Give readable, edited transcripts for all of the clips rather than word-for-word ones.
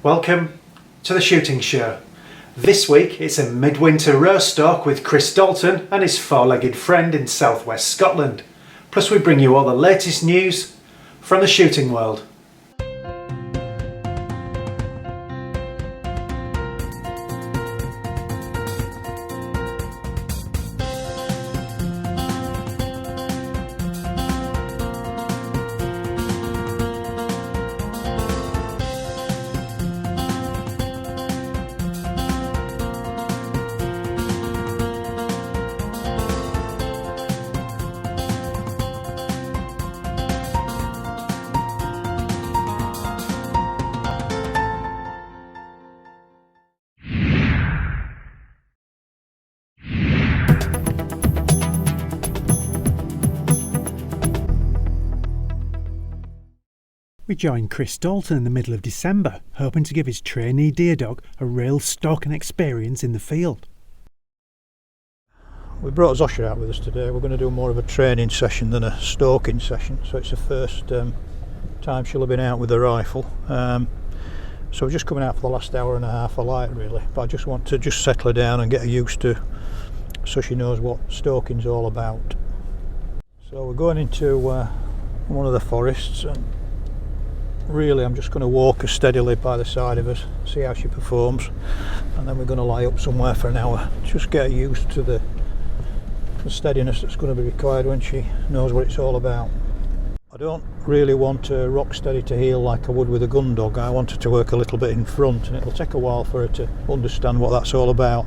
Welcome to the shooting show. This week it's a midwinter roast stalk with Chris Dalton and his four-legged friend in southwest Scotland. Plus we bring you all the latest news from the shooting world. We joined Chris Dalton in the middle of December, hoping to give his trainee deer dog a real stalking experience in the field. We brought Zosia out with us today. We're going to do more of a training session than a stalking session, so it's the first time she'll have been out with a rifle. So we're just coming out for the last hour and a half of light really, but I just want to settle her down and get her used to, so she knows what stalking's all about. So we're going into one of the forests, and really I'm just going to walk her steadily by the side of us, see how she performs, and then we're going to lie up somewhere for an hour, just get her used to the steadiness that's going to be required when she knows what it's all about. I don't really want her rock steady to heel like I would with a gun dog. I want her to work a little bit in front, and it'll take a while for her to understand what that's all about,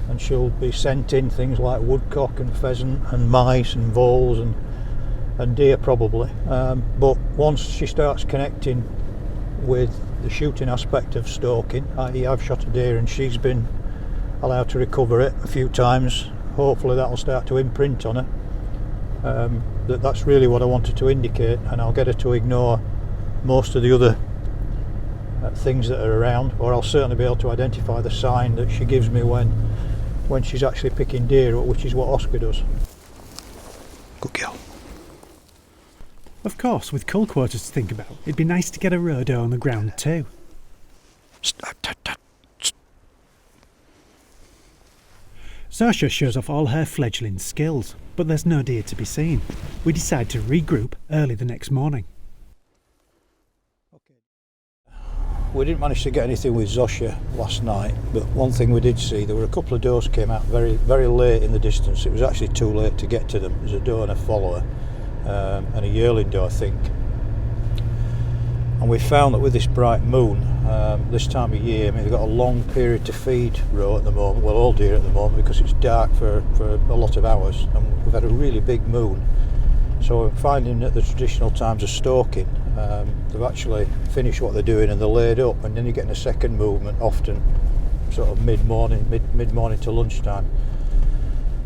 and she'll be scenting things like woodcock and pheasant and mice and voles and deer probably, but once she starts connecting with the shooting aspect of stalking, i.e. I've shot a deer and she's been allowed to recover it a few times, hopefully that'll start to imprint on her. That's really what I wanted to indicate, and I'll get her to ignore most of the other things that are around, or I'll certainly be able to identify the sign that she gives me when she's actually picking deer, which is what Oscar does. Good girl. Of course, with cull quotas to think about, it'd be nice to get a rodo on the ground too. Zosia shows off all her fledgling skills, but there's no deer to be seen. We decide to regroup early the next morning. We didn't manage to get anything with Zosia last night, but one thing we did see, there were a couple of does came out very, very late in the distance. It was actually too late to get to them. There's a doe and a follower. And a yearling doe, I think. And we found that with this bright moon, this time of year, I mean, they've got a long period to feed roe at the moment, well, all deer at the moment, because it's dark for a lot of hours, and we've had a really big moon. So we're finding that the traditional times of stalking, they've actually finished what they're doing and they're laid up, and then you're getting a second movement, often sort of mid-morning to lunchtime.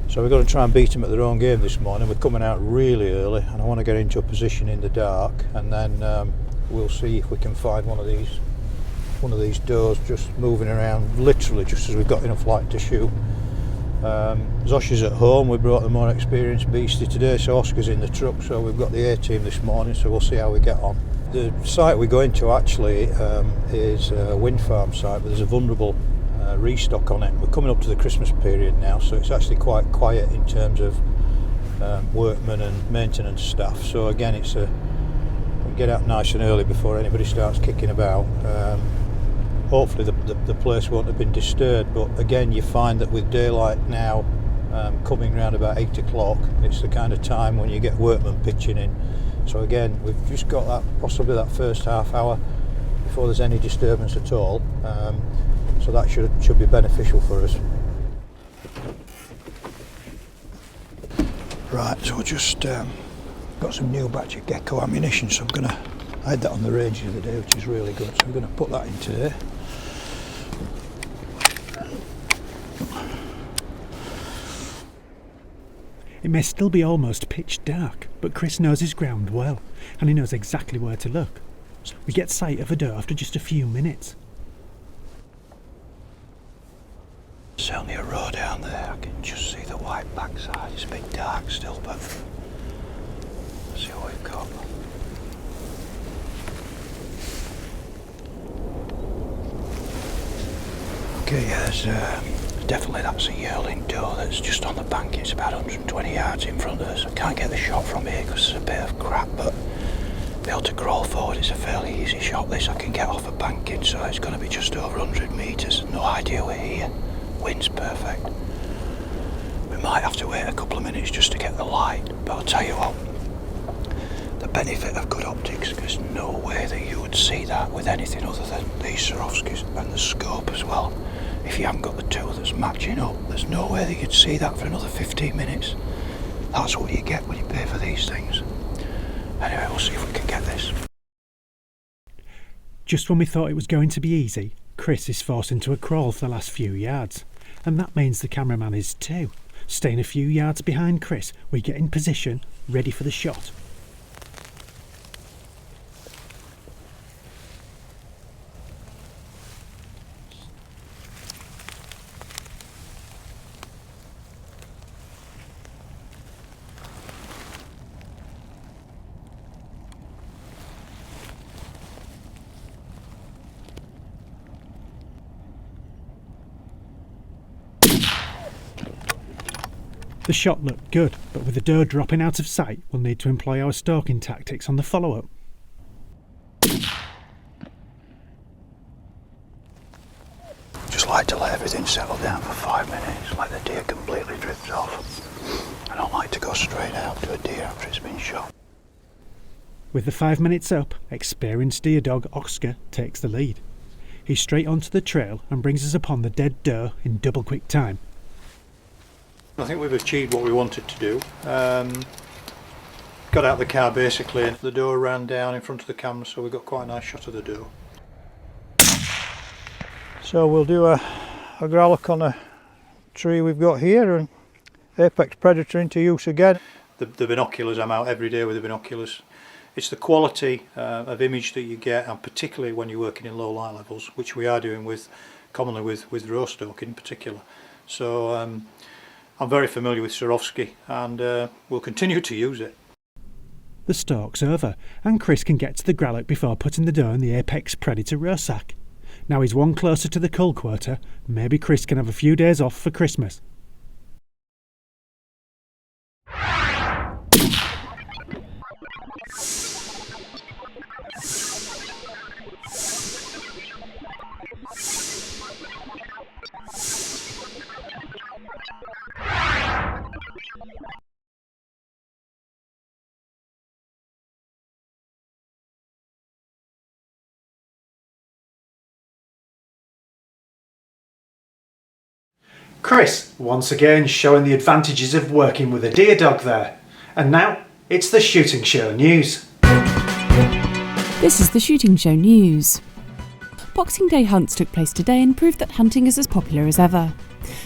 So we're going to try and beat them at their own game this morning. We're coming out really early, and I want to get into a position in the dark, and then we'll see if we can find one of these does just moving around, literally just as we've got enough light to shoot. Zosia's at home. We brought the more experienced beastie today, so Oscar's in the truck, so we've got the A-team this morning, so we'll see how we get on. The site we're going to actually is a wind farm site, but there's a vulnerable restock on it. We're coming up to the Christmas period now, so it's actually quite quiet in terms of workmen and maintenance staff. So again, it's we get out nice and early before anybody starts kicking about. Hopefully the place won't have been disturbed, but again, you find that with daylight now coming round about 8 o'clock, it's the kind of time when you get workmen pitching in. So again, we've just got possibly that first half hour before there's any disturbance at all. So that should be beneficial for us. Right, so I just got some new batch of gecko ammunition, so I'm going to hide that on the range the other day, which is really good. So I'm going to put that into there. It may still be almost pitch dark, but Chris knows his ground well, and he knows exactly where to look. We get sight of a doe after just a few minutes. There's only a row down there. I can just see the white backside. It's a bit dark still, but let's see what we've got. Okay, yeah, there's definitely that's a yearling doe that's just on the bank. It's about 120 yards in front of us. I can't get the shot from here because there's a bit of crap, but be able to crawl forward. It's a fairly easy shot this. I can get off a banking, so it's going to be just over 100 metres. No idea we're here. Wind's perfect. We might have to wait a couple of minutes just to get the light, but I'll tell you what, the benefit of good optics, there's no way that you would see that with anything other than these Swarovskis and the scope as well. If you haven't got the tool that's matching up, there's no way that you'd see that for another 15 minutes. That's what you get when you pay for these things. Anyway, we'll see if we can get this. Just when we thought it was going to be easy, Chris is forced into a crawl for the last few yards. And that means the cameraman is too. Staying a few yards behind Chris, we get in position, ready for the shot. The shot looked good, but with the doe dropping out of sight, we'll need to employ our stalking tactics on the follow-up. Just like to let everything settle down for 5 minutes, let the deer completely drift off. I don't like to go straight out to a deer after it's been shot. With the 5 minutes up, experienced deer dog Oscar takes the lead. He's straight onto the trail and brings us upon the dead doe in double quick time. I think we've achieved what we wanted to do. Got out of the car basically, and the doe ran down in front of the camera, so we got quite a nice shot of the doe. So we'll do a growlock on a tree we've got here, and apex predator into use again. The binoculars, I'm out every day with the binoculars. It's the quality of image that you get, and particularly when you're working in low light levels, which we are doing commonly with roe stalking in particular. So I'm very familiar with Swarovski, and we'll continue to use it. The stalk's over, and Chris can get to the growlock before putting the doe in the apex predator roe sack. Now he's one closer to the cull quota, maybe Chris can have a few days off for Christmas. Chris, once again showing the advantages of working with a deer dog there. And now, it's the shooting show news. This is the shooting show news. Boxing Day hunts took place today and proved that hunting is as popular as ever.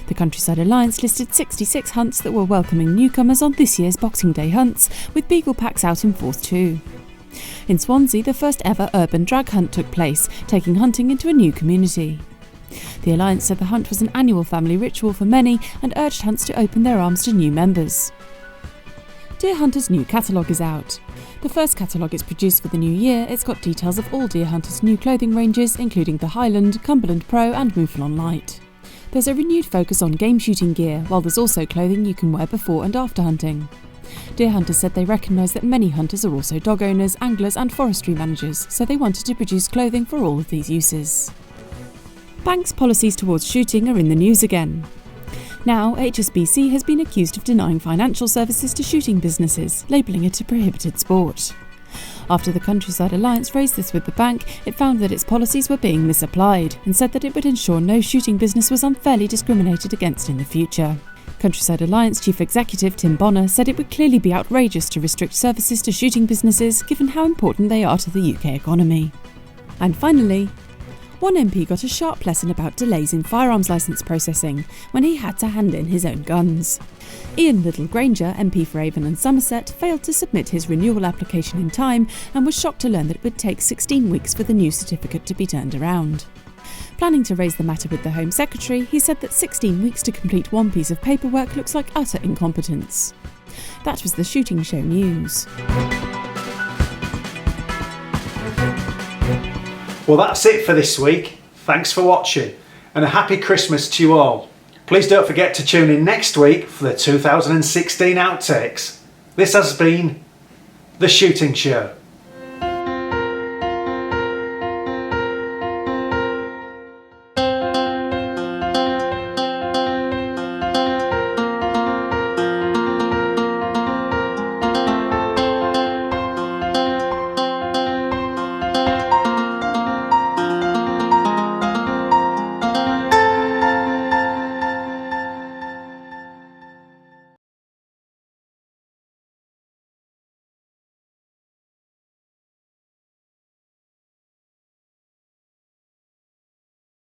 The Countryside Alliance listed 66 hunts that were welcoming newcomers on this year's Boxing Day hunts, with beagle packs out in force too. In Swansea, the first ever urban drag hunt took place, taking hunting into a new community. The Alliance said the hunt was an annual family ritual for many and urged hunts to open their arms to new members. Deer Hunter's new catalogue is out. The first catalogue is produced for the new year. It's got details of all Deer Hunter's new clothing ranges, including the Highland, Cumberland Pro and Mouflon Light. There's a renewed focus on game shooting gear, while there's also clothing you can wear before and after hunting. Deer Hunter said they recognise that many hunters are also dog owners, anglers and forestry managers, so they wanted to produce clothing for all of these uses. Banks' policies towards shooting are in the news again. Now, HSBC has been accused of denying financial services to shooting businesses, labelling it a prohibited sport. After the Countryside Alliance raised this with the bank, it found that its policies were being misapplied and said that it would ensure no shooting business was unfairly discriminated against in the future. Countryside Alliance Chief Executive Tim Bonner said it would clearly be outrageous to restrict services to shooting businesses given how important they are to the UK economy. And finally, one MP got a sharp lesson about delays in firearms licence processing when he had to hand in his own guns. Ian Little-Granger, MP for Avon and Somerset, failed to submit his renewal application in time and was shocked to learn that it would take 16 weeks for the new certificate to be turned around. Planning to raise the matter with the Home Secretary, he said that 16 weeks to complete one piece of paperwork looks like utter incompetence. That was the shooting show news. Well, that's it for this week. Thanks for watching. and a happy Christmas to you all. Please don't forget to tune in next week for the 2016 outtakes. This has been The Shooting Show.